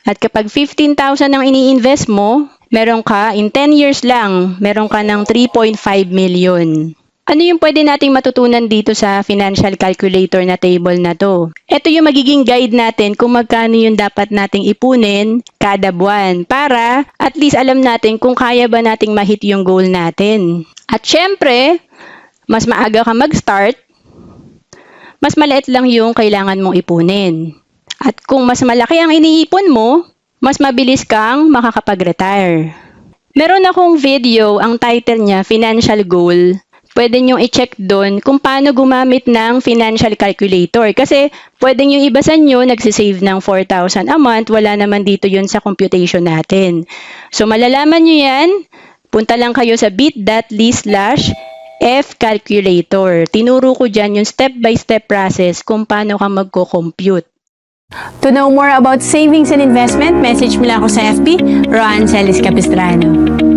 At kapag 15,000 ang ini-invest mo, meron ka, in 10 years lang, meron ka ng 3.5 million. Ano yung pwede nating matutunan dito sa financial calculator na table na to? Ito yung magiging guide natin kung magkano yung dapat nating ipunin kada buwan para at least alam natin kung kaya ba nating ma-hit yung goal natin. At syempre, mas maaga ka mag-start, mas maliit lang yung kailangan mong ipunin. At kung mas malaki ang iniipon mo, mas mabilis kang makakapag-retire. Meron akong video, ang title niya, Financial Goal. Pwede nyo i-check doon kung paano gumamit ng financial calculator. Kasi pwede nyo iba sa nyo, nagsisave ng 4,000 a month, wala naman dito yun sa computation natin. So malalaman nyo yan, punta lang kayo sa bit.ly/fcalculator. Tinuro ko dyan yung step-by-step process kung paano ka magko-compute. To know more about savings and investment, message mo lang ako sa FB, Roan Celis Capistrano.